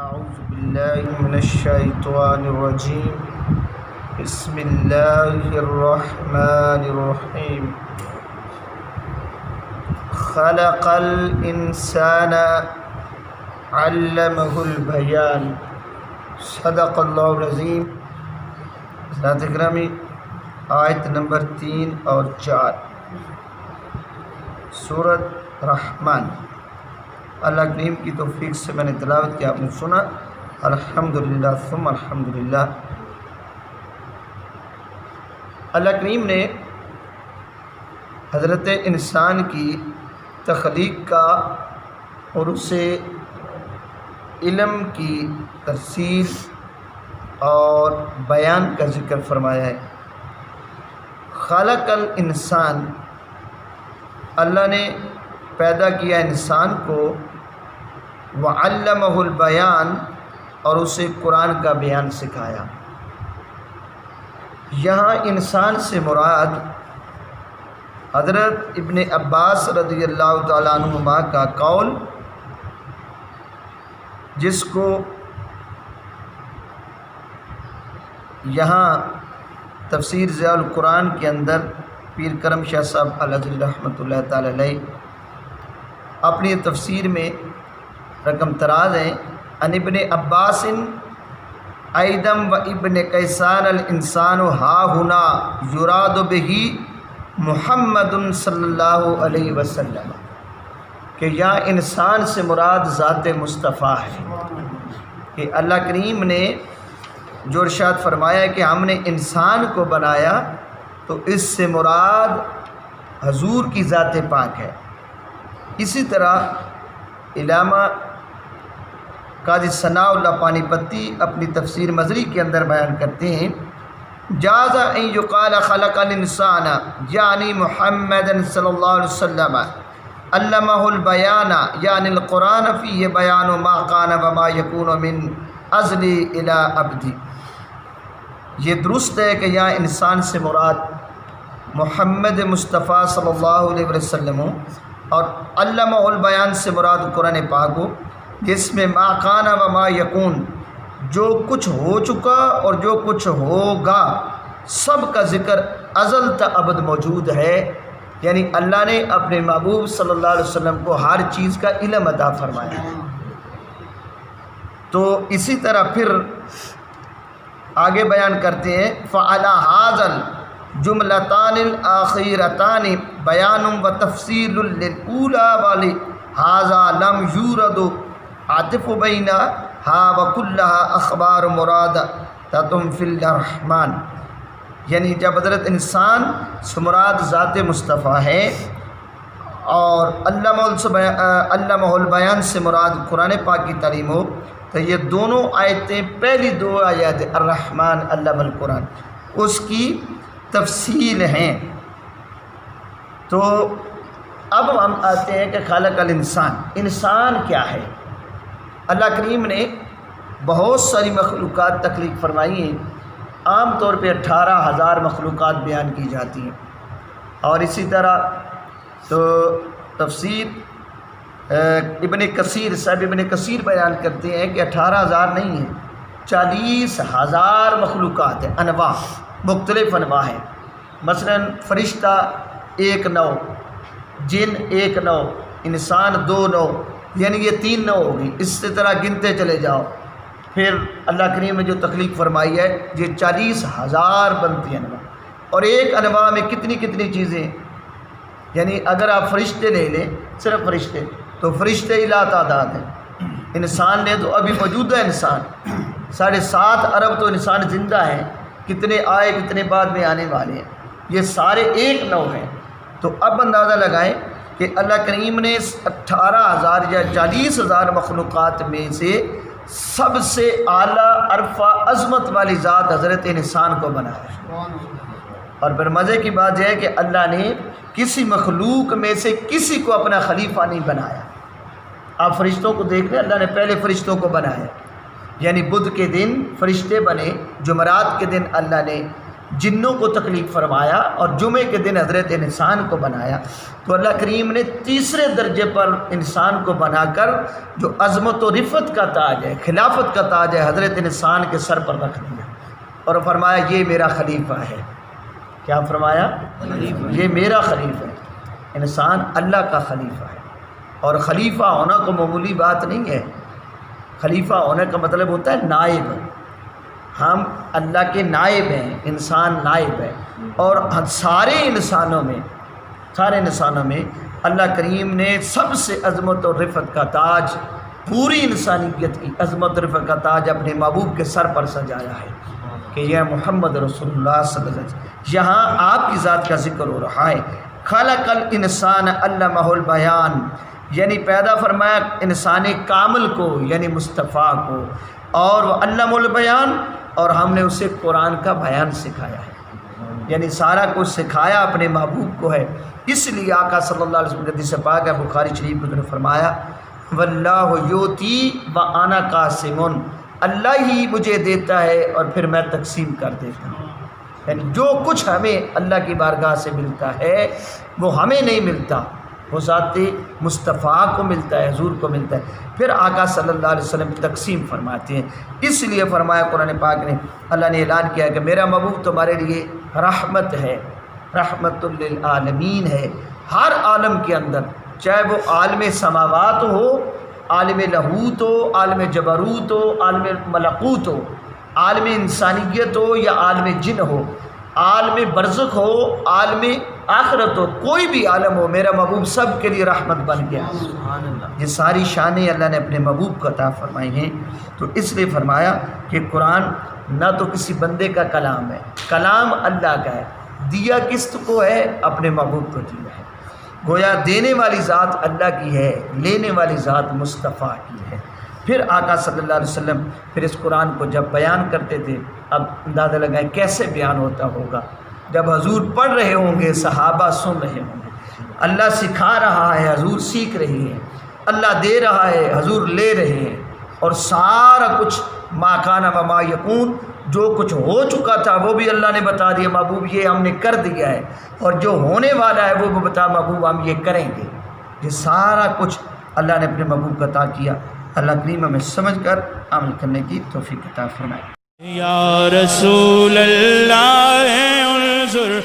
اعوذ باللہ من الشیطان الرجیم بسم اللہ الرحمن الرحیم خلق الانسان علمہ البیان صدق اللہ العظیم۔ حضرات اکرامی، آیت نمبر 3 اور 4 سورۃ رحمان۔ اللہ کریم کی توفیق سے میں نے تلاوت کیا، آپ نے سنا، الحمدللہ ثم الحمدللہ۔ اللہ کریم نے حضرت انسان کی تخلیق کا اور اسے علم کی تفصیل اور بیان کا ذکر فرمایا ہے۔ خلق الانسان، اللہ نے پیدا کیا انسان کو، وعلمہ البیان، اور اسے قرآن کا بیان سکھایا۔ یہاں انسان سے مراد حضرت ابن عباس رضی اللہ تعالیٰ عنہما کا قول، جس کو یہاں تفسیر ضیاء القرآن کے اندر پیر کرم شاہ صاحب الازہری رحمۃ اللہ تعالی علیہ اپنی تفسیر میں رقم تراز ہیں، ان ابن عباس ایدم و ابن کیسان الانسان ہا ہنا یراد بہ محمد صلی اللہ علیہ وسلم، کہ یہاں انسان سے مراد ذات مصطفیٰ ہے، کہ اللہ کریم نے جو ارشاد فرمایا ہے کہ ہم نے انسان کو بنایا، تو اس سے مراد حضور کی ذات پاک ہے۔ اسی طرح علامہ قاضی ثناء اللہ پانی پتی اپنی تفسیر مظری کے اندر بیان کرتے ہیں، جاز ان یقال خلق الانسان یعنی محمد صلی اللہ علیہ وسلم علمہ البیان یعنی القرآن فیہ بیان ما کان وما یکون من ازلی الی ابدی۔ یہ درست ہے کہ یہاں انسان سے مراد محمد مصطفیٰ صلی اللہ علیہ وسلم ہو، اور علمہ البیان سے مراد قرآن پاک ہو، جس میں ما کان و ما یکون، جو کچھ ہو چکا اور جو کچھ ہوگا سب کا ذکر ازل تا ابد موجود ہے، یعنی اللہ نے اپنے محبوب صلی اللہ علیہ وسلم کو ہر چیز کا علم عطا فرمایا ہے۔ تو اسی طرح پھر آگے بیان کرتے ہیں، فعلی ھذا جملتان الآخرتان بیان و تفصیل للأولی والی ھذا لم یورد عاطف بینہا وکلہا اخبار مرادۃ فی الرحمن، یعنی جب حضرت انسان سے مراد ذات مصطفیٰ ہے اور علمہ البیان سے مراد قرآن پاک کی تعلیم ہو، تو یہ دونوں آیتیں، پہلی دو آیات الرحمن علم القرآن، اس کی تفصیل ہیں۔ تو اب ہم آتے ہیں کہ خالق الانسان، انسان کیا ہے؟ اللہ کریم نے بہت ساری مخلوقات تخلیق فرمائی ہیں، عام طور پہ 18,000 مخلوقات بیان کی جاتی ہیں، اور اسی طرح تو تفسیر ابن کثیر صاحب ابن کثیر بیان کرتے ہیں کہ 18,000 نہیں ہیں، 40,000 مخلوقات ہیں، انواع، مختلف انواع ہیں۔ مثلا فرشتہ 1 نوع، جن 1 نوع، انسان 2 نوع، یعنی یہ 3 نوع ہوگی، اس طرح گنتے چلے جاؤ۔ پھر اللہ کریم نے جو تخلیق فرمائی ہے یہ 40,000 بنتی انواع، اور ایک انواع میں کتنی چیزیں، یعنی اگر آپ فرشتے لے لیں، صرف فرشتے، تو فرشتے لا تعداد ہیں۔ انسان نے تو ابھی موجودہ انسان 7.5 ارب تو انسان زندہ ہیں، کتنے آئے کتنے بعد میں آنے والے ہیں، یہ سارے ایک نوع ہیں۔ تو اب اندازہ لگائیں کہ اللہ کریم نے 18,000 یا 40,000 مخلوقات میں سے سب سے اعلیٰ عرفہ عظمت والی ذات حضرت انسان کو بنایا، اور پھر مزے کی بات یہ ہے کہ اللہ نے کسی مخلوق میں سے کسی کو اپنا خلیفہ نہیں بنایا۔ آپ فرشتوں کو دیکھ لیں، اللہ نے پہلے فرشتوں کو بنایا، یعنی بدھ کے دن فرشتے بنے، جمعرات کے دن اللہ نے جنوں کو تکلیف فرمایا اور جمعے کے دن حضرت انسان کو بنایا، تو اللہ کریم نے تیسرے درجے پر انسان کو بنا کر جو عظمت و رفت کا تاج ہے، خلافت کا تاج ہے، حضرت انسان کے سر پر رکھ دیا اور فرمایا یہ میرا خلیفہ ہے۔ کیا فرمایا؟ یہ میرا خلیفہ ہے۔ انسان اللہ کا خلیفہ ہے، اور خلیفہ ہونا کو معمولی بات نہیں ہے۔ خلیفہ ہونے کا مطلب ہوتا ہے نائب۔ ہم اللہ کے نائب ہیں، انسان نائب ہے، اور سارے انسانوں میں اللہ کریم نے سب سے عظمت اور رفت کا تاج، پوری انسانیت کی عظمت اور رفت کا تاج اپنے محبوب کے سر پر سجایا ہے کہ یہ محمد رسول اللہ صلی اللہ علیہ وسلم۔ یہاں آپ کی ذات کا ذکر ہو رہا ہے۔ خلق الانسان علمہ البیان، یعنی پیدا فرمایا انسان کامل کو، یعنی مصطفیٰ کو، اور وہ علم البیان، اور ہم نے اسے قرآن کا بیان سکھایا ہے، یعنی سارا کچھ سکھایا اپنے محبوب کو ہے۔ اس لیے آقا صلی اللہ علیہ وسلم کی حدیث پاک ہے، بخاری شریف میں نے فرمایا واللہ یؤتی وانا قاسم، اللہ ہی مجھے دیتا ہے اور پھر میں تقسیم کر دیتا ہوں۔ یعنی جو کچھ ہمیں اللہ کی بارگاہ سے ملتا ہے وہ ہمیں نہیں ملتا، وہ ذات مصطفیٰ کو ملتا ہے، حضور کو ملتا ہے، پھر آقا صلی اللہ علیہ وسلم تقسیم فرماتے ہیں۔ اس لیے فرمایا قرآن پاک نے، اللہ نے اعلان کیا کہ میرا محبوب تمہارے لیے رحمت ہے، رحمت للعالمین ہے، ہر عالم کے اندر، چاہے وہ عالم سماوات ہو، عالم لاہوت ہو، عالم جبروت ہو، عالم ملکوت ہو، عالم انسانیت ہو یا عالم جن ہو، عالم برزخ ہو، عالم آخرت ہو، کوئی بھی عالم ہو، میرا محبوب سب کے لیے رحمت بن گیا۔ یہ ساری شانیں اللہ نے اپنے محبوب کو عطا فرمائی ہیں۔ تو اس لیے فرمایا کہ قرآن نہ تو کسی بندے کا کلام ہے، کلام اللہ کا ہے، دیا کس کو ہے؟ اپنے محبوب کو دیا ہے۔ گویا دینے والی ذات اللہ کی ہے، لینے والی ذات مصطفیٰ کی ہے۔ پھر آقا صلی اللہ علیہ وسلم پھر اس قرآن کو جب بیان کرتے تھے، اب اندازہ لگائیں کیسے بیان ہوتا ہوگا، جب حضور پڑھ رہے ہوں گے، صحابہ سن رہے ہوں گے، اللہ سکھا رہا ہے، حضور سیکھ رہے ہیں، اللہ دے رہا ہے، حضور لے رہے ہیں، اور سارا کچھ ما کان و ما یکون، جو کچھ ہو چکا تھا وہ بھی اللہ نے بتا دیا، محبوب یہ ہم نے کر دیا ہے، اور جو ہونے والا ہے وہ بھی بتا محبوب ہم یہ کریں گے۔ یہ سارا کچھ اللہ نے اپنے محبوب کا عطا کیا۔ اللہ کریم ہمیں سمجھ کر عمل کرنے کی توفیق عطا فرمائے۔ یا رسول اللہ انظر